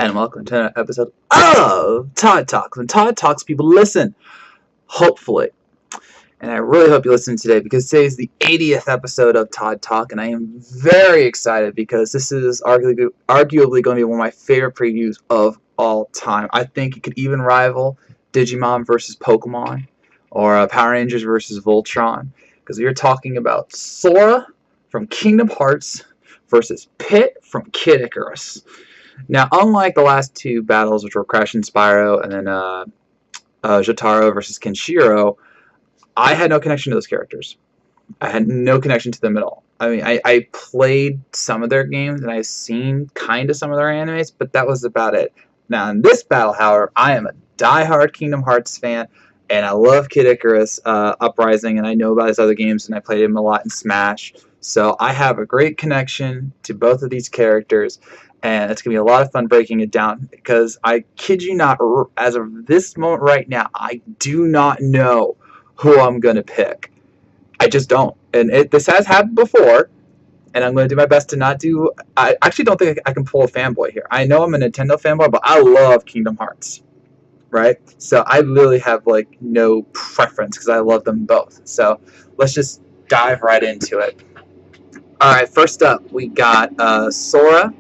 and welcome to another episode of Todd Talks. When Todd talks, people listen, hopefully. And I really hope you listen today because today is the 80th episode of Todd Talk, and I am very excited because this is arguably going to be one of my favorite previews of all time. I think it could even rival Digimon versus Pokemon or Power Rangers versus Voltron, because we are talking about Sora from Kingdom Hearts versus Pit from Kid Icarus. Now, unlike the last two battles, which were Crash and Spyro, and then Jotaro versus Kenshiro, I had no connection to those characters. I had no connection to them at all. I mean, I played some of their games, and I've seen kind of some of their animes, but that was about it. Now, in this battle, however, I am a diehard Kingdom Hearts fan, and I love Kid Icarus Uprising, and I know about his other games, and I played him a lot in Smash. So I have a great connection to both of these characters, and it's going to be a lot of fun breaking it down because I kid you not, as of this moment right now, I do not know who I'm going to pick. I just don't. And this has happened before, and I'm going to do my best to not do... I actually don't think I can pull a fanboy here. I know I'm a Nintendo fanboy, but I love Kingdom Hearts, right? So I really have, like, no preference because I love them both. So let's just dive right into it. All right, first up, we got Sora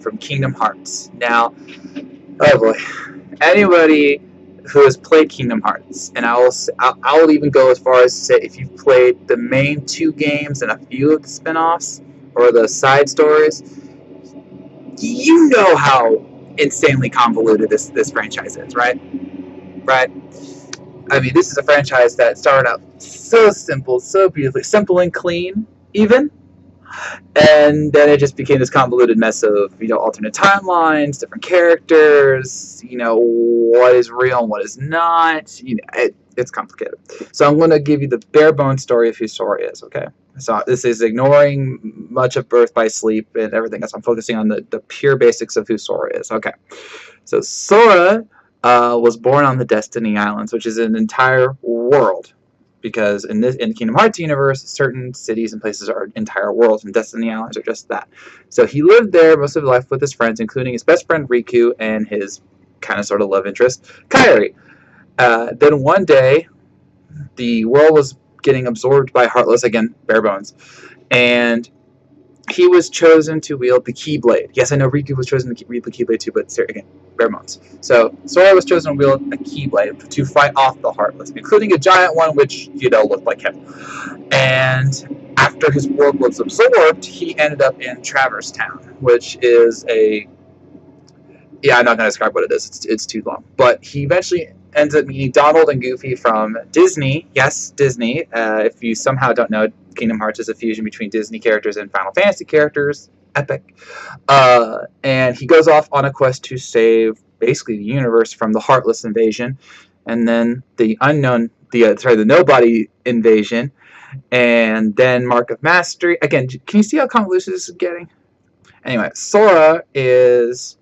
from Kingdom Hearts. Now, oh boy, anybody who has played Kingdom Hearts, and I'll even go as far as to say if you've played the main two games and a few of the spin-offs or the side stories, you know how insanely convoluted this franchise is, right? Right? I mean, this is a franchise that started out so simple, so beautifully, simple and clean, even. And then it just became this convoluted mess of, alternate timelines, different characters, what is real and what is not. It's complicated. So I'm going to give you the bare bones story of who Sora is, okay? So this is ignoring much of Birth by Sleep and everything else. I'm focusing on the pure basics of who Sora is, okay? So Sora was born on the Destiny Islands, which is an entire world. Because in the Kingdom Hearts universe, certain cities and places are entire worlds, and Destiny Islands are just that. So he lived there most of his life with his friends, including his best friend Riku and his kind of sort of love interest, Kairi. Then one day, the world was getting absorbed by Heartless, again, bare bones, and he was chosen to wield the Keyblade. Yes, I know Riku was chosen to wield the Keyblade too, but again, bare bones. So Sora was chosen to wield a Keyblade to fight off the Heartless, including a giant one which, looked like him. And after his world was absorbed, he ended up in Traverse Town, which is a... Yeah, I'm not going to describe what it is. It's too long. But he eventually ends up meeting Donald and Goofy from Disney. Yes, Disney. If you somehow don't know, Kingdom Hearts is a fusion between Disney characters and Final Fantasy characters. Epic. And he goes off on a quest to save basically the universe from the Heartless invasion, and then the Nobody invasion, and then Mark of Mastery. Again, can you see how convoluted this is getting? Anyway, Sora is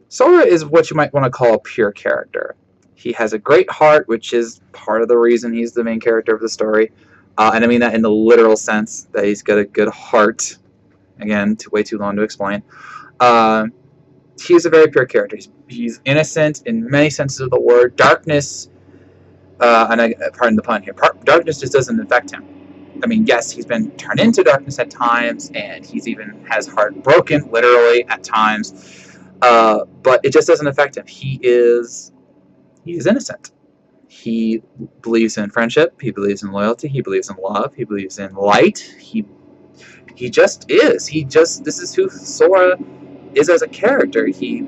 what you might want to call a pure character. He has a great heart, which is part of the reason he's the main character of the story. And I mean that in the literal sense, that he's got a good heart. Again, way too long to explain. He's a very pure character. He's innocent in many senses of the word. Darkness, pardon the pun here, darkness just doesn't affect him. I mean, yes, he's been turned into darkness at times, and he's even has heart broken, literally, at times. But it just doesn't affect him. He is innocent. He believes in friendship. He believes in loyalty. He believes in love. He believes in light. He just is. This is who Sora is as a character. He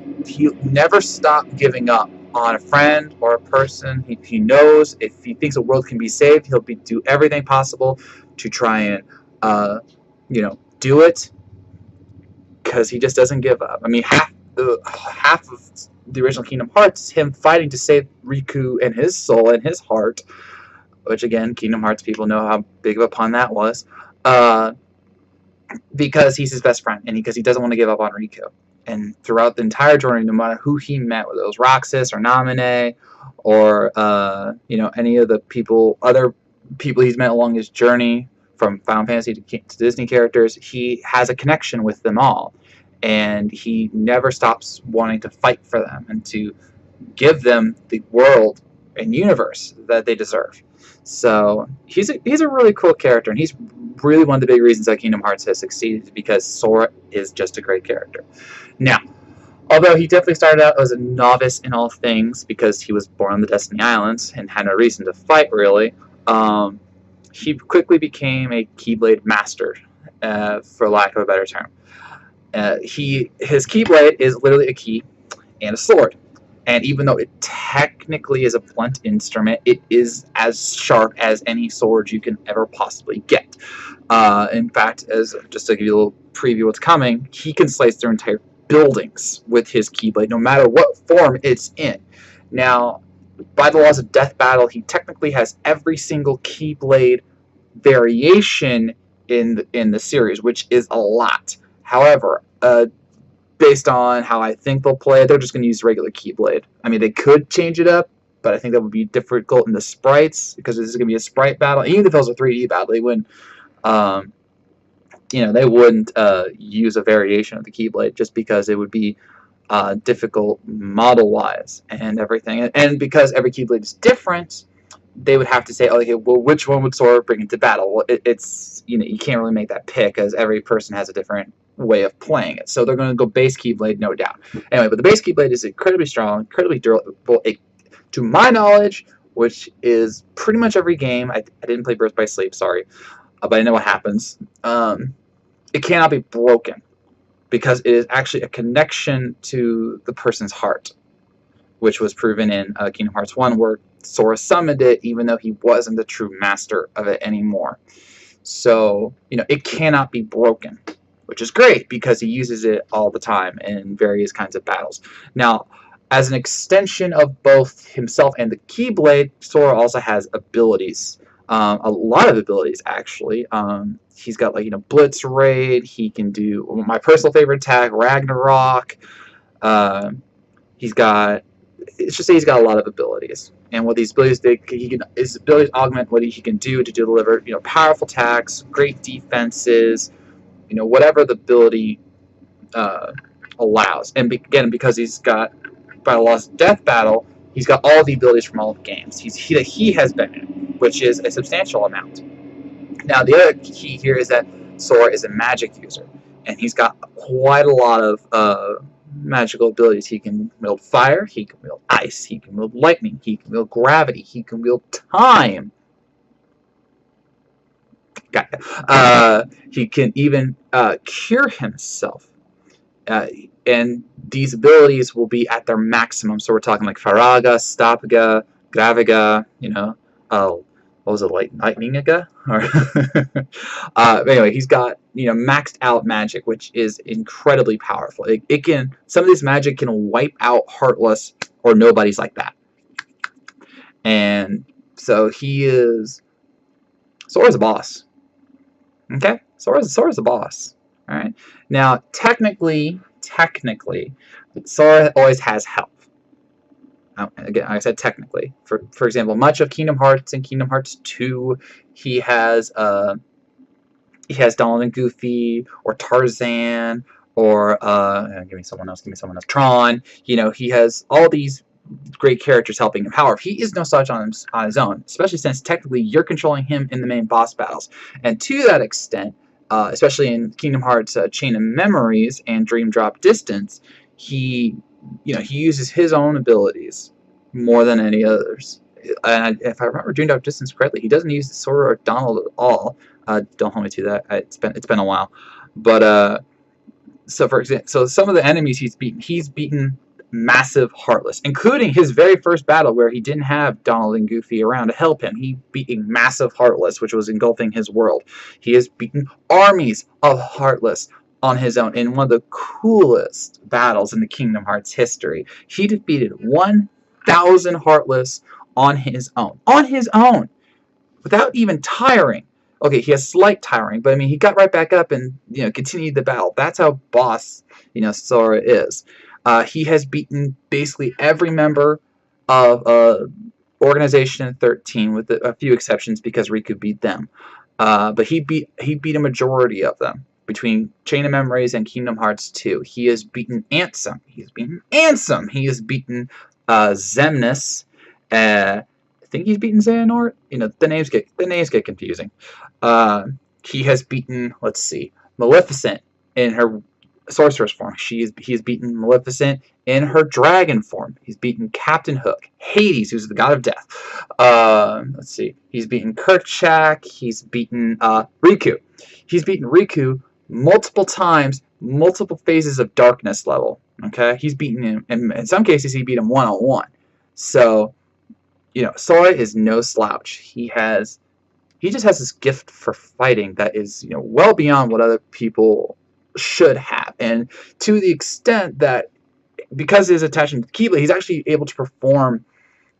never stopped giving up on a friend or a person. He knows if he thinks a world can be saved, he'll do everything possible to try and do it, because he just doesn't give up. I mean, half of the original Kingdom Hearts is him fighting to save Riku and his soul and his heart, which again, Kingdom Hearts people know how big of a pun that was, because he's his best friend and because he doesn't want to give up on Riku. And throughout the entire journey, no matter who he met, whether it was Roxas or Naminé or any of the other people he's met along his journey from Final Fantasy to Disney characters, he has a connection with them all. and he never stops wanting to fight for them and to give them the world and universe that they deserve. So he's a really cool character, and he's really one of the big reasons that Kingdom Hearts has succeeded, because Sora is just a great character. Now, although he definitely started out as a novice in all things because he was born on the Destiny Islands and had no reason to fight really, he quickly became a Keyblade master, for lack of a better term. His Keyblade is literally a key and a sword. And even though it technically is a blunt instrument, it is as sharp as any sword you can ever possibly get. In fact, as just to give you a little preview of what's coming, he can slice through entire buildings with his Keyblade, no matter what form it's in. Now, by the laws of Death Battle, he technically has every single Keyblade variation in the series, which is a lot. However, based on how I think they'll play it, they're just going to use regular Keyblade. I mean, they could change it up, but I think that would be difficult in the sprites, because this is going to be a sprite battle. Even if it was a 3D battle, they wouldn't, they wouldn't use a variation of the Keyblade, just because it would be difficult model-wise and everything. And because every Keyblade is different, they would have to say, okay, well, which one would Sora bring into battle? Well, it's, you can't really make that pick, because every person has a different way of playing it. So they're going to go base Keyblade, no doubt. Anyway, but the base Keyblade is incredibly strong, incredibly durable. To my knowledge, which is pretty much every game, I didn't play Birth by Sleep, sorry, but I know what happens. It cannot be broken, because it is actually a connection to the person's heart, which was proven in Kingdom Hearts 1, where Sora summoned it, even though he wasn't the true master of it anymore. So, it cannot be broken, which is great, because he uses it all the time in various kinds of battles. Now, as an extension of both himself and the Keyblade, Sora also has abilities. A lot of abilities, actually. He's got, Blitz Raid. He can do my personal favorite attack, Ragnarok. He's got a lot of abilities. And what these abilities, his abilities augment what he can do to deliver, powerful attacks, great defenses, whatever the ability allows. And again, because he's got, by the laws of Death Battle, he's got all the abilities from all the games he has been in, which is a substantial amount. Now, the other key here is that Sora is a magic user, and he's got quite a lot of magical abilities. He can wield fire, he can wield ice, he can wield lightning, he can wield gravity, he can wield time. He can even cure himself. And these abilities will be at their maximum. So we're talking like Faraga, Stapga, Graviga, what was it, Lightninga? Anyway, he's got, maxed out magic, which is incredibly powerful. It can, some of this magic can wipe out Heartless or nobodies like that. And so Sora's a boss. Okay? Sora's a boss. Alright? Now, technically, Sora always has help. Again, like I said, technically. For example, much of Kingdom Hearts and Kingdom Hearts 2, he has Donald and Goofy, or Tarzan, or give me someone else, Tron. He has all these great characters helping him. However, he is no such on his own, especially since technically you're controlling him in the main boss battles. And to that extent, especially in Kingdom Hearts Chain of Memories and Dream Drop Distance, he uses his own abilities more than any others. And if I remember Dream Drop Distance correctly, he doesn't use Sora or Donald at all. Don't hold me to that. It's been a while. But so for example, some of the enemies he's beaten massive Heartless, including his very first battle where he didn't have Donald and Goofy around to help him. He beat a massive Heartless, which was engulfing his world. He has beaten armies of Heartless on his own in one of the coolest battles in the Kingdom Hearts history. He defeated 1,000 Heartless on his own. On his own! Without even tiring. Okay, he has slight tiring, but I mean, he got right back up and, continued the battle. That's how boss, Sora is. He has beaten basically every member of Organization 13, with a few exceptions because Riku beat them. But he beat a majority of them. between Chain of Memories and Kingdom Hearts 2. He has beaten Ansem. He has beaten Ansem. He has beaten Xemnas. I think he's beaten Xehanort. You know, the names get confusing. He has beaten, let's see, Maleficent in her sorceress form. He has beaten Maleficent in her dragon form. He's beaten Captain Hook, Hades, who's the god of death. Let's see. He's beaten Kerchak. He's beaten Riku. He's beaten Riku multiple times, multiple phases of darkness level. Okay, he's beaten him, and in some cases he beat him one-on-one. So, you know, Sora is no slouch. He just has this gift for fighting that is, you know, well beyond what other people should have, and to the extent that because of his attachment to Keyblade, he's actually able to perform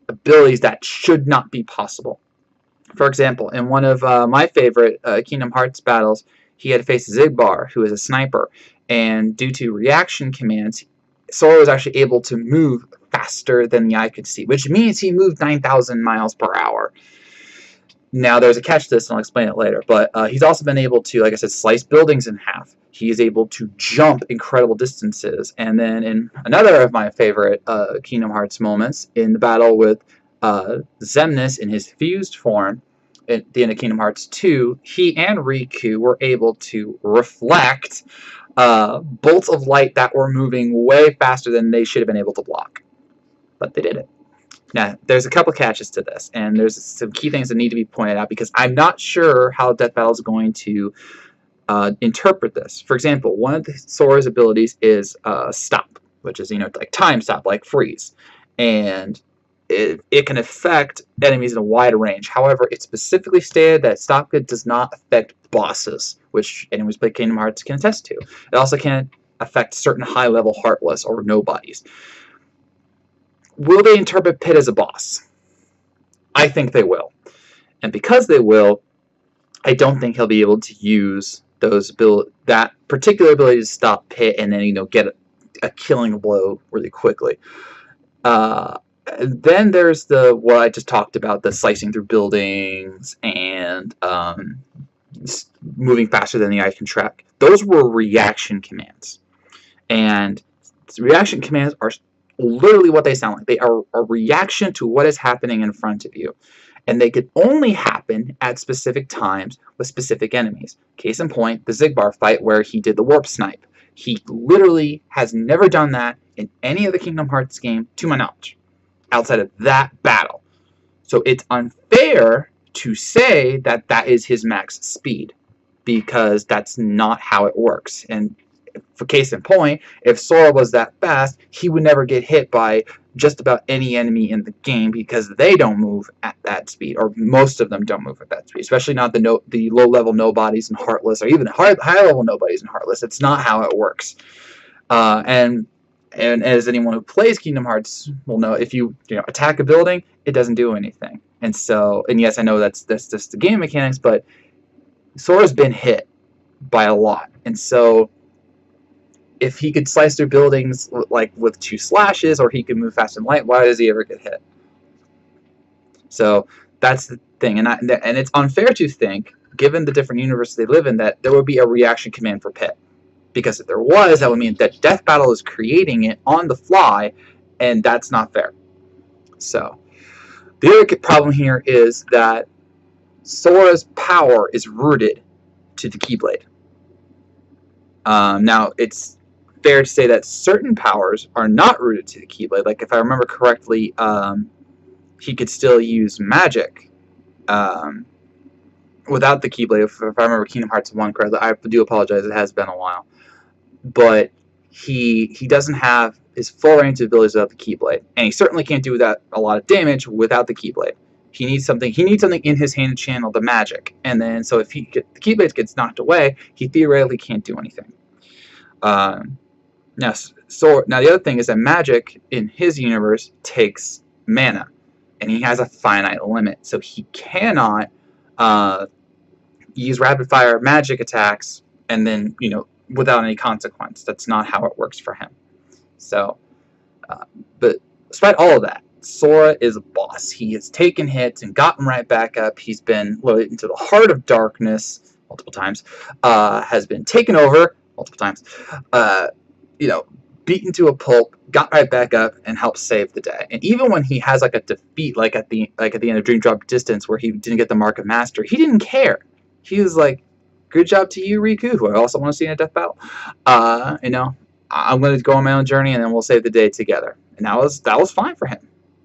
abilities that should not be possible. For example, in one of my favorite Kingdom Hearts battles, he had to face Zigbar, who is a sniper, and due to reaction commands, Sora was actually able to move faster than the eye could see, which means he moved 9,000 miles per hour. Now, there's a catch to this, and I'll explain it later, but he's also been able to, like I said, slice buildings in half. He is able to jump incredible distances. And then in another of my favorite Kingdom Hearts moments, in the battle with Xemnas in his fused form, at the end of Kingdom Hearts 2, he and Riku were able to reflect bolts of light that were moving way faster than they should have been able to block. But they did it. Now, there's a couple catches to this, and there's some key things that need to be pointed out because I'm not sure how Death Battle is going to interpret this. For example, one of Sora's abilities is Stop, which is, you know, like time stop, like freeze. And it can affect enemies in a wide range. However, it's specifically stated that Stop does not affect bosses, which anyone who's played Kingdom Hearts can attest to. It also can affect certain high-level Heartless or nobodies. Will they interpret Pit as a boss? I think they will. And because they will, I don't think he'll be able to use that particular ability to stop Pit and then, you know, get a killing blow really quickly. Then there's what I just talked about, the slicing through buildings and moving faster than the eye can track. Those were reaction commands. And reaction commands are literally what they sound like. They are a reaction to what is happening in front of you. And they could only happen at specific times with specific enemies. Case in point, the Zigbar fight where he did the warp snipe. He literally has never done that in any other Kingdom Hearts game, to my knowledge, outside of that battle. So it's unfair to say that that is his max speed, because that's not how it works. And for case in point, if Sora was that fast, he would never get hit by just about any enemy in the game because they don't move at that speed, or most of them don't move at that speed, especially not the low-level nobodies and Heartless, or even high-level nobodies and Heartless. It's not how it works. And as anyone who plays Kingdom Hearts will know, if you attack a building, it doesn't do anything. And yes, I know that's just the game mechanics, but Sora's been hit by a lot, and so if he could slice through buildings like with 2 slashes, or he could move fast and light, why does he ever get hit? So that's the thing, and it's unfair to think, given the different universes they live in, that there would be a reaction command for Pit. Because if there was, that would mean that Death Battle is creating it on the fly, and that's not fair. So the other problem here is that Sora's power is rooted to the Keyblade. Now, it's fair to say that certain powers are not rooted to the Keyblade. Like, if I remember correctly, he could still use magic without the Keyblade. If I remember Kingdom Hearts 1 correctly, I do apologize, it has been a while. But he doesn't have his full range of abilities without the Keyblade, and he certainly can't do that a lot of damage without the Keyblade. He needs something in his hand to channel the magic, and then so if the Keyblade gets knocked away, he theoretically can't do anything. Now the other thing is that magic in his universe takes mana, and he has a finite limit, so he cannot use rapid fire magic attacks and then without any consequence. That's not how it works for him. So, but despite all of that, Sora is a boss. He has taken hits and gotten right back up. He's been loaded into the heart of darkness multiple times, has been taken over multiple times, you know, beaten to a pulp, got right back up, and helped save the day. And even when he has like a defeat, like at the end of Dream Drop Distance, where he didn't get the Mark of Master, he didn't care. He was like, "Good job to you, Riku, who I also want to see in a death battle. You know, I'm going to go on my own journey, and then we'll save the day together." And that was fine for him.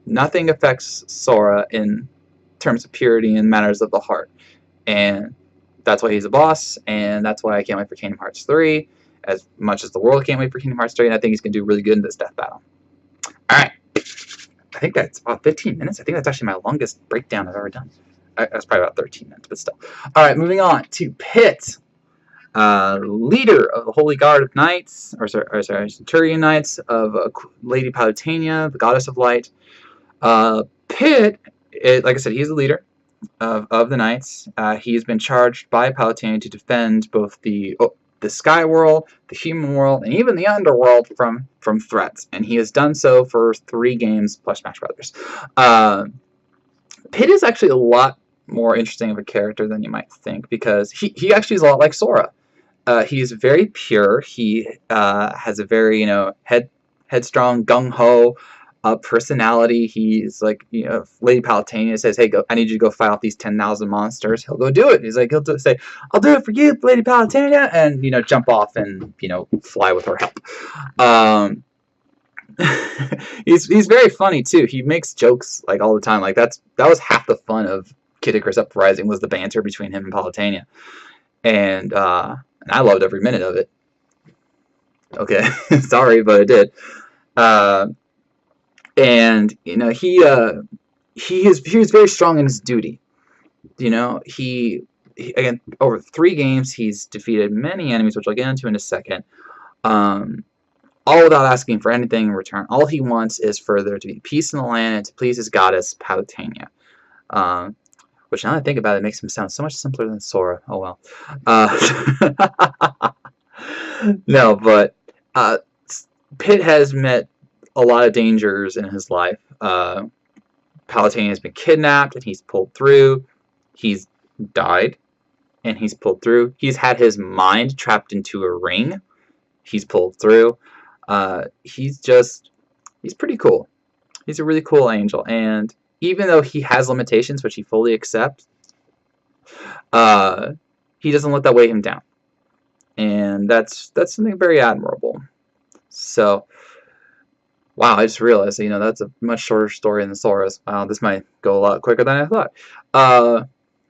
Nothing affects Sora in terms of purity and matters of the heart, and that's why he's a boss, and that's why I can't wait for Kingdom Hearts 3. As much as the world can't wait for Kingdom Hearts 3, and I think he's going to do really good in this death battle. Alright. I think that's about 15 minutes. I think that's actually my longest breakdown I've ever done. That's probably about 13 minutes, but still. Alright, moving on to Pit. Leader of the Holy Guard of Knights, Centurion Knights of Lady Palutena, the Goddess of Light. Pit, like I said, he's the leader of the Knights. He's been charged by Palutena to defend both the Sky World, the Human World, and even the Underworld from threats. And he has done so for 3 games plus Smash Brothers. Pit is actually a lot more interesting of a character than you might think, because he actually is a lot like Sora. He's very pure. He has a very, headstrong, gung-ho personality. He's like, if Lady Palutena says, "Hey, I need you to go fight off these 10,000 monsters," he'll go do it. He's like, he'll say, "I'll do it for you, Lady Palutena," and jump off and fly with her help. He's very funny too. He makes jokes like all the time. Like that was half the fun of Kid Icarus Uprising, was the banter between him and Palutena, and I loved every minute of it. Okay, sorry, but I did. And he was very strong in his duty. He again, over 3 games, he's defeated many enemies, which I'll get into in a second. All without asking for anything in return. All he wants is for there to be peace in the land and to please his goddess Palutena. Which, now that I think about it, makes him sound so much simpler than Sora. Oh well. No, but Pit has met a lot of dangers in his life. Palutena has been kidnapped, and he's pulled through. He's died, and he's pulled through. He's had his mind trapped into a ring. He's pulled through. He's pretty cool. He's a really cool angel, and even though he has limitations, which he fully accepts, he doesn't let that weigh him down, and that's something very admirable. So, wow, I just realized, that's a much shorter story than Sora's. Wow, this might go a lot quicker than I thought.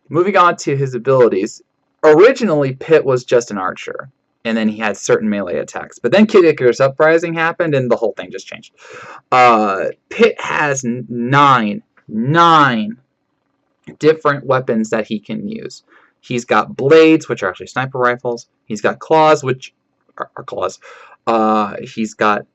Moving on to his abilities. Originally, Pit was just an archer, and then he had certain melee attacks. But then Kid Icarus Uprising happened, and the whole thing just changed. Pit has 9 different weapons that he can use. He's got blades, which are actually sniper rifles. He's got claws, which are claws. He's got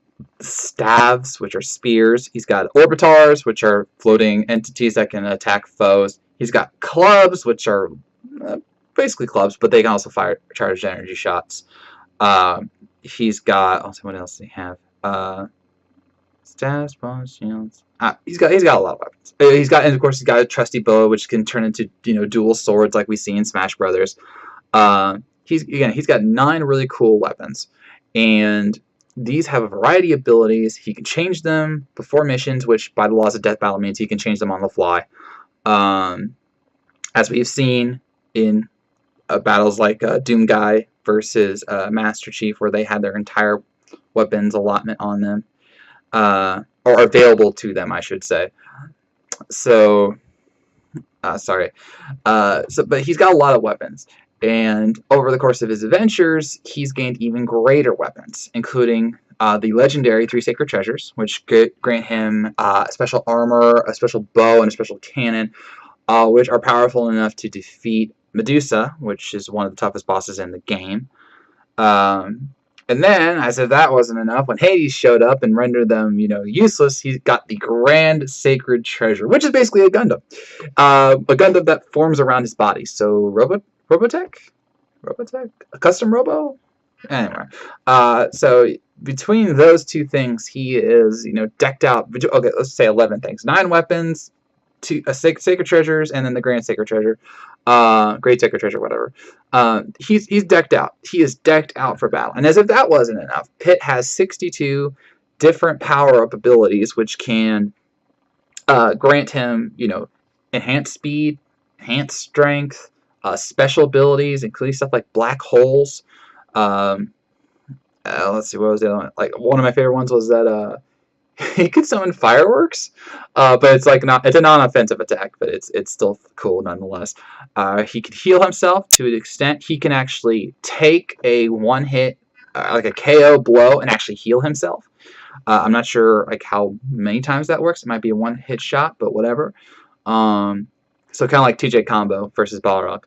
staves, which are spears. He's got orbitars, which are floating entities that can attack foes. He's got clubs, which are basically clubs, but they can also fire charged energy shots. He's got, what else does he have? Staves, bows, shields. He's got a lot of weapons. And of course he's got a trusty bow, which can turn into dual swords like we see in Smash Brothers. He's got 9 really cool weapons, and these have a variety of abilities. He can change them before missions, which by the laws of Death Battle means he can change them on the fly. As we've seen in battles like Doom Guy versus Master Chief, where they had their entire weapons allotment on them, or available to them, I should say. So, but he's got a lot of weapons. And over the course of his adventures, he's gained even greater weapons, including the legendary 3 Sacred Treasures, which grant him special armor, a special bow, and a special cannon, which are powerful enough to defeat Medusa, which is one of the toughest bosses in the game. And then, as if that wasn't enough, when Hades showed up and rendered them, useless, he got the Grand Sacred Treasure, which is basically a Gundam. A Gundam that forms around his body. So, Robotech? A custom robo? Anyway. So, between those 2 things, he is, decked out. Okay, let's say 11 things. 9 weapons, Sacred Treasures and then the Grand Sacred Treasure, Great Sacred Treasure, whatever. He's decked out. He is decked out for battle. And as if that wasn't enough, Pit has 62 different power-up abilities, which can grant him, enhanced speed, enhanced strength, special abilities, including stuff like black holes. Um, let's see, what was the other one? Like, one of my favorite ones was that he could summon fireworks, but it's a non-offensive attack, but it's still cool nonetheless. He could heal himself to an extent. He can actually take a one-hit, like a KO blow, and actually heal himself. I'm not sure like how many times that works. It might be a one-hit shot, but whatever. So kind of like TJ Combo versus Balrog.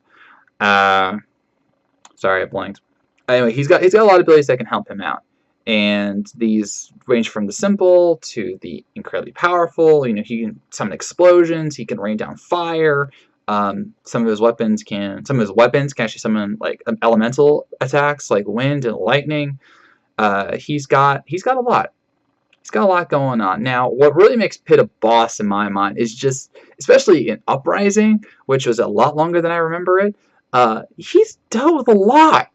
Sorry, I blanked. Anyway, he's got a lot of abilities that can help him out, and these range from the simple to the incredibly powerful. He can summon explosions. He can rain down fire. Some of his weapons can actually summon like elemental attacks like wind and lightning. He's got a lot. He's got a lot going on. Now, what really makes Pit a boss in my mind is just, especially in Uprising, which was a lot longer than I remember it, he's dealt with a lot.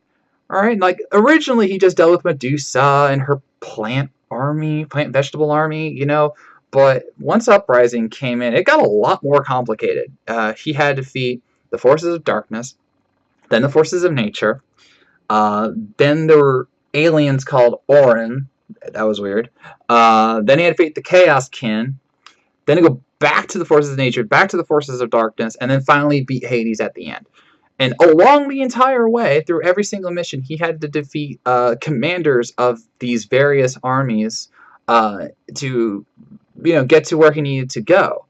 All right, like originally he just dealt with Medusa and her plant vegetable army, but once Uprising came in, it got a lot more complicated. He had to defeat the forces of darkness, then the forces of nature, then there were aliens called Orin. That was weird. Then he had to defeat the Chaos Kin. Then to go back to the forces of nature, back to the forces of darkness, and then finally beat Hades at the end. And along the entire way, through every single mission, he had to defeat commanders of these various armies to, get to where he needed to go.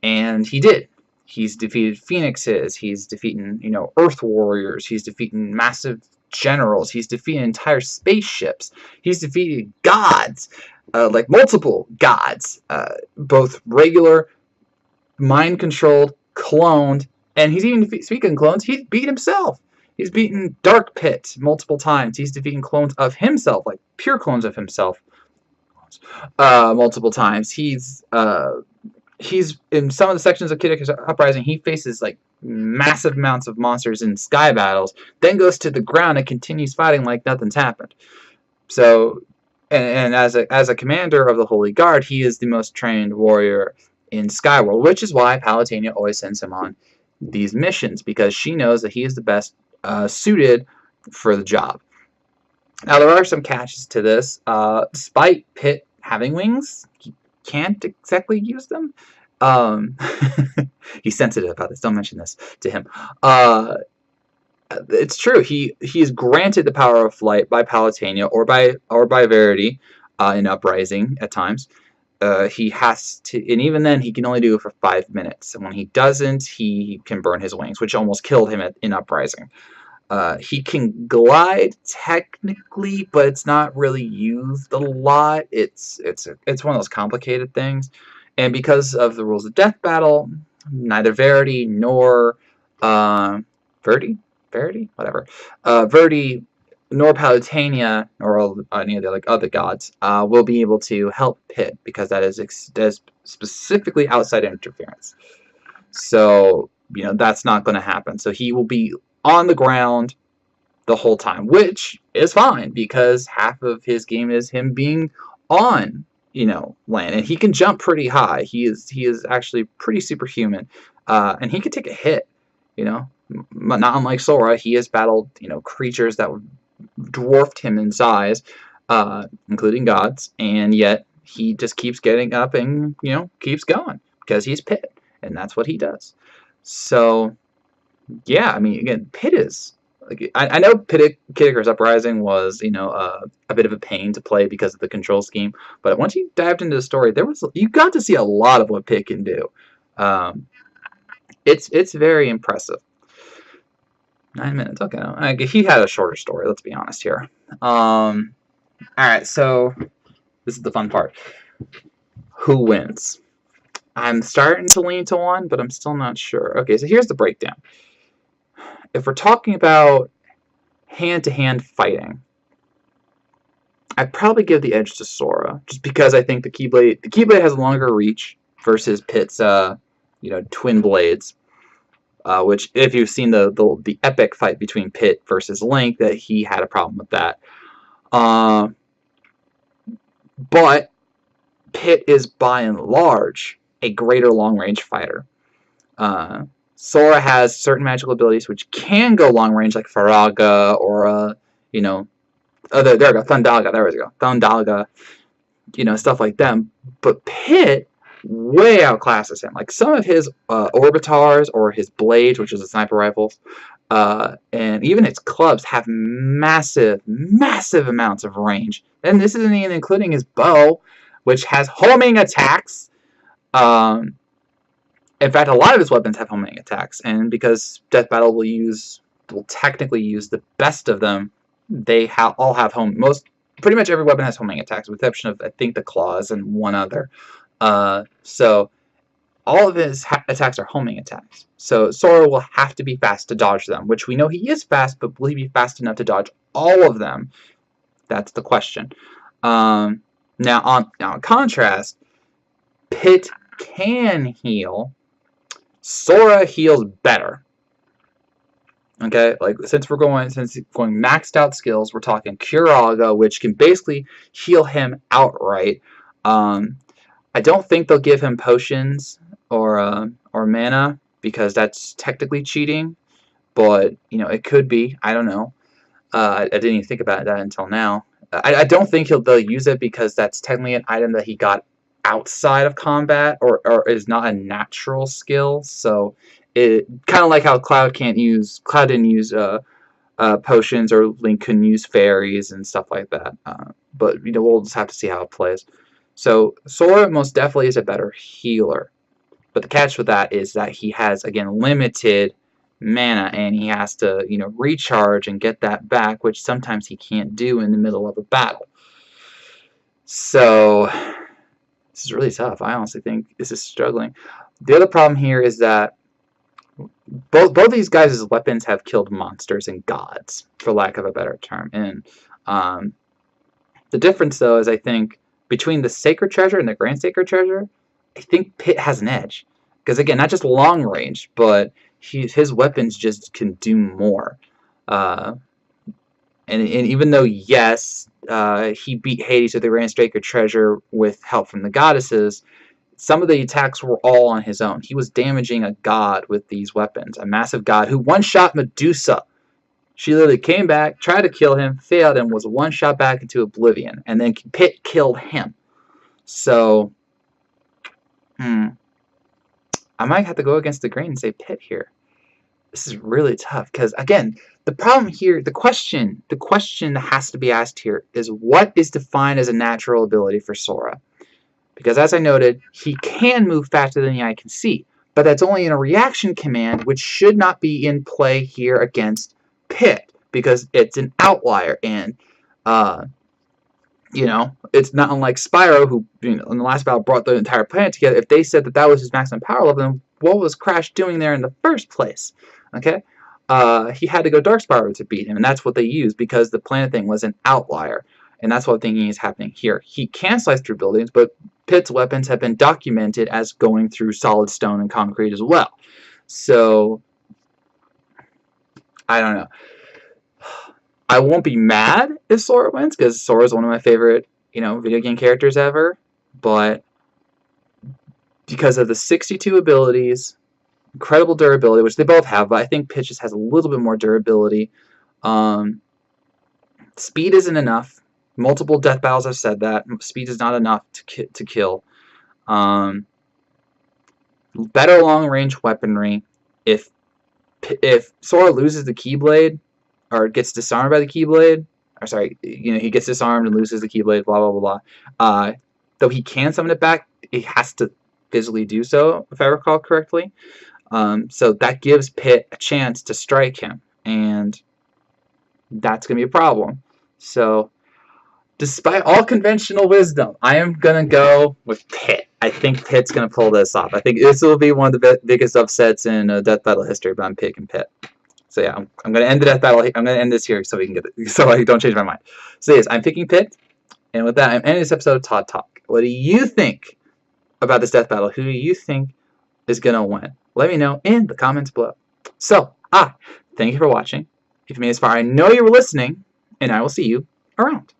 And he did. He's defeated phoenixes. He's defeating, Earth warriors. He's defeating massive generals. He's defeated entire spaceships. He's defeated gods, like multiple gods, both regular, mind-controlled, cloned, and he's even speaking of clones, he's beat himself. He's beaten Dark Pit multiple times. He's defeating clones of himself, like pure clones of himself, multiple times. He's in some of the sections of Kid Icarus Uprising, he faces like massive amounts of monsters in sky battles, then goes to the ground and continues fighting like nothing's happened. So, and as a commander of the Holy Guard, he is the most trained warrior in Skyworld, which is why Palutena always sends him on these missions, because she knows that he is the best suited for the job. Now, there are some catches to this. Despite Pit having wings, he can't exactly use them. He's sensitive about this. Don't mention this to him. It's true. He is granted the power of flight by Palutena or by Verity in Uprising at times. He has to, and even then, he can only do it for 5 minutes. And when he doesn't, he can burn his wings, which almost killed him in Uprising. He can glide technically, but it's not really used a lot. It's one of those complicated things, and because of the rules of death battle, neither Verity nor Verity, nor Palutena nor any of the other gods will be able to help Pit, because that is specifically outside interference. So that's not going to happen. So he will be on the ground the whole time, which is fine, because half of his game is him being on land, and he can jump pretty high. He is actually pretty superhuman, and he can take a hit. But not unlike Sora, he has battled creatures that dwarfed him in size, including gods, and yet he just keeps getting up and keeps going, because he's Pit, and that's what he does. So yeah, I mean, again, Pit is like, I know Kid Icarus Uprising was a bit of a pain to play because of the control scheme, but once you dived into the story, you got to see a lot of what Pit can do. It's very impressive. 9 minutes, okay. He had a shorter story, let's be honest here. Alright, so this is the fun part. Who wins? I'm starting to lean to one, but I'm still not sure. Okay, so here's the breakdown. If we're talking about hand-to-hand fighting, I'd probably give the edge to Sora, just because I think the Keyblade has a longer reach versus Pit's twin blades. Which, if you've seen the epic fight between Pit versus Link, that he had a problem with that. But Pit is, by and large, a greater long-range fighter. Sora has certain magical abilities which can go long-range, like Faraga or, oh, there we go, Thundaga, there we go, Thundaga, stuff like them. But Pit way outclasses him. Like, some of his orbitars or his blades, which is the sniper rifles, and even its clubs have massive amounts of range. And this isn't even including his bow, which has homing attacks. In fact, a lot of his weapons have homing attacks, and because Death Battle will technically use the best of them, they all have pretty much every weapon has homing attacks, with the exception of, I think, the claws and one other. So all of his attacks are homing attacks. So Sora will have to be fast to dodge them, which we know he is fast, but will he be fast enough to dodge all of them? That's the question. Now, in contrast, Pit can heal. Sora heals better. Okay, like since going maxed out skills, we're talking Curaga, which can basically heal him outright. I don't think they'll give him potions or mana, because that's technically cheating, but it could be. I don't know. I didn't even think about that until now. I don't think they'll use it, because that's technically an item that he got outside of combat, or is not a natural skill. So it kind of like how Cloud didn't use potions, or Link couldn't use fairies and stuff like that. But we'll just have to see how it plays. So Sora most definitely is a better healer, but the catch with that is that he has, again, limited mana, and he has to recharge and get that back, which sometimes he can't do in the middle of a battle. So this is really tough. I honestly think this is struggling. The other problem here is that both these guys' weapons have killed monsters and gods, for lack of a better term. And the difference, though, is I think between the Sacred Treasure and the Grand Sacred Treasure, I think Pit has an edge. Because, again, not just long range, but his weapons just can do more. And even though, yes, he beat Hades with the Grand Sacred Treasure with help from the goddesses, some of the attacks were all on his own. He was damaging a god with these weapons, a massive god who one-shot Medusa. She literally came back, tried to kill him, failed, and was one-shot back into oblivion. And then Pit killed him. So, I might have to go against the grain and say Pit here. This is really tough, because, again, the problem here, the question that has to be asked here is, what is defined as a natural ability for Sora? Because, as I noted, he can move faster than the eye can see, but that's only in a reaction command, which should not be in play here against Pit, because it's an outlier, and it's not unlike Spyro, who in the last battle brought the entire planet together. If they said that was his maximum power level, then what was Crash doing there in the first place? Okay, he had to go Dark Spyro to beat him, and that's what they used, because the planet thing was an outlier, and that's what I'm thinking is happening here. He can slice through buildings, but Pit's weapons have been documented as going through solid stone and concrete as well. So I don't know. I won't be mad if Sora wins, because Sora is one of my favorite, video game characters ever. But because of the 62 abilities, incredible durability, which they both have, but I think Pit just has a little bit more durability. Speed isn't enough. Multiple death battles have said that. Speed is not enough to kill. Better long-range weaponry. If Sora loses the Keyblade, or gets disarmed by the Keyblade, or sorry, he gets disarmed and loses the Keyblade, blah, blah, blah, blah. Though he can summon it back, he has to physically do so, if I recall correctly. So that gives Pit a chance to strike him, and that's going to be a problem. So, despite all conventional wisdom, I am going to go with Pit. I think Pit's going to pull this off. I think this will be one of the biggest upsets in Death Battle history, but I'm picking Pit. So yeah, I'm going to end the Death Battle. I'm going to end this here so we can get it, so I don't change my mind. So yes, I'm picking Pit, and with that, I'm ending this episode of Todd Talk. What do you think about this Death Battle? Who do you think is going to win? Let me know in the comments below. So, thank you for watching. If you made this far, I know you were listening, and I will see you around.